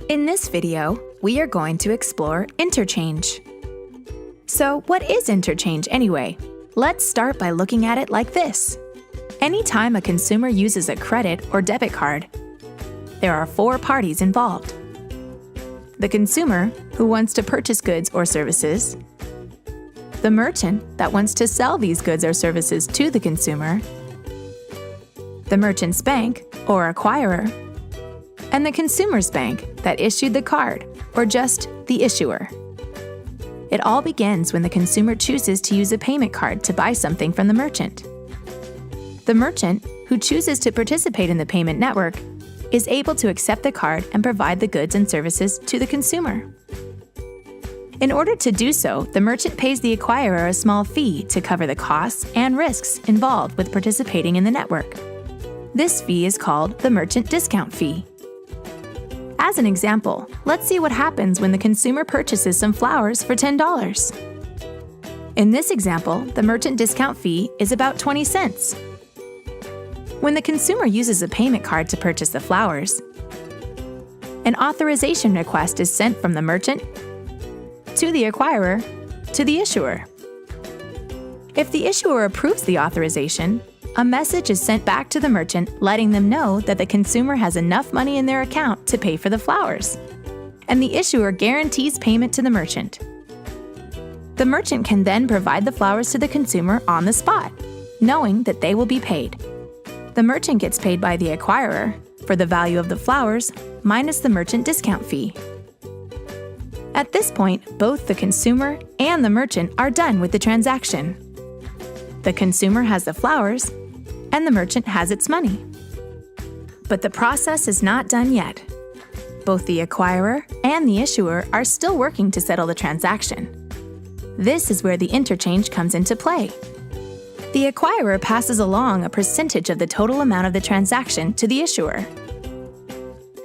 In this video, we are going to explore interchange. So, what is interchange anyway? Let's start by looking at it like this. Anytime a consumer uses a credit or debit card, there are four parties involved. The consumer, who wants to purchase goods or services, the merchant that wants to sell these goods or services to the consumer, the merchant's bank or acquirer, and the consumer's bank that issued the card, or just the issuer. It all begins when the consumer chooses to use a payment card to buy something from the merchant. The merchant, who chooses to participate in the payment network, is able to accept the card and provide the goods and services to the consumer. In order to do so, the merchant pays the acquirer a small fee to cover the costs and risks involved with participating in the network. This fee is called the merchant discount fee. As an example, let's see what happens when the consumer purchases some flowers for $10. In this example, the merchant discount fee is about 20 cents. When the consumer uses a payment card to purchase the flowers, an authorization request is sent from the merchant to the acquirer to the issuer. If the issuer approves the authorization, a message is sent back to the merchant letting them know that the consumer has enough money in their account to pay for the flowers, and the issuer guarantees payment to the merchant. The merchant can then provide the flowers to the consumer on the spot, knowing that they will be paid. The merchant gets paid by the acquirer for the value of the flowers minus the merchant discount fee. At this point, both the consumer and the merchant are done with the transaction. The consumer has the flowers, and the merchant has its money. But the process is not done yet. Both the acquirer and the issuer are still working to settle the transaction. This is where the interchange comes into play. The acquirer passes along a percentage of the total amount of the transaction to the issuer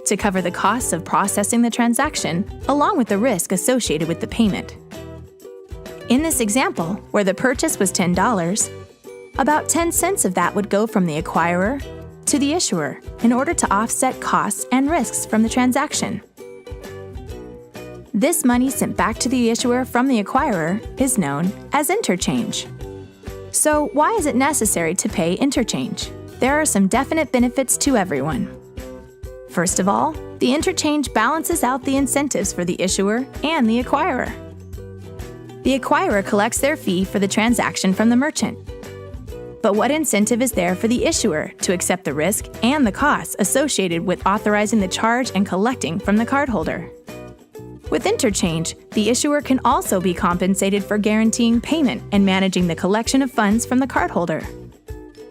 to cover the costs of processing the transaction, along with the risk associated with the payment. In this example, where the purchase was $10, about 10 cents of that would go from the acquirer to the issuer in order to offset costs and risks from the transaction. This money sent back to the issuer from the acquirer is known as interchange. So, why is it necessary to pay interchange? There are some definite benefits to everyone. First of all, the interchange balances out the incentives for the issuer and the acquirer. The acquirer collects their fee for the transaction from the merchant. But what incentive is there for the issuer to accept the risk and the costs associated with authorizing the charge and collecting from the cardholder? With interchange, the issuer can also be compensated for guaranteeing payment and managing the collection of funds from the cardholder.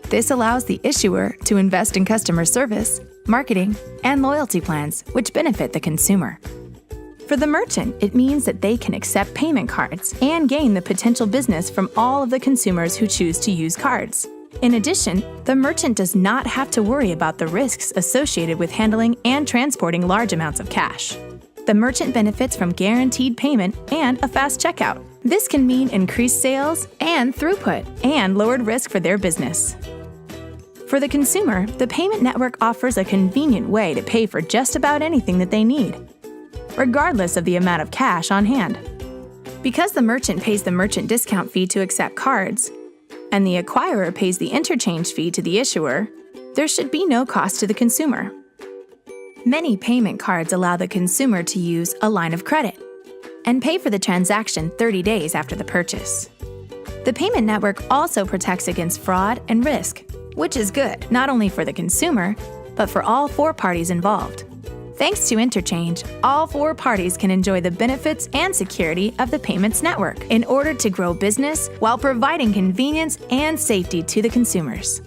This allows the issuer to invest in customer service, marketing, and loyalty plans, which benefit the consumer. For the merchant, it means that they can accept payment cards and gain the potential business from all of the consumers who choose to use cards. In addition, the merchant does not have to worry about the risks associated with handling and transporting large amounts of cash. The merchant benefits from guaranteed payment and a fast checkout. This can mean increased sales and throughput and lowered risk for their business. For the consumer, the payment network offers a convenient way to pay for just about anything that they need, regardless of the amount of cash on hand. Because the merchant pays the merchant discount fee to accept cards, and the acquirer pays the interchange fee to the issuer, there should be no cost to the consumer. Many payment cards allow the consumer to use a line of credit and pay for the transaction 30 days after the purchase. The payment network also protects against fraud and risk, which is good not only for the consumer, but for all four parties involved. Thanks to interchange, all four parties can enjoy the benefits and security of the payments network in order to grow business while providing convenience and safety to the consumers.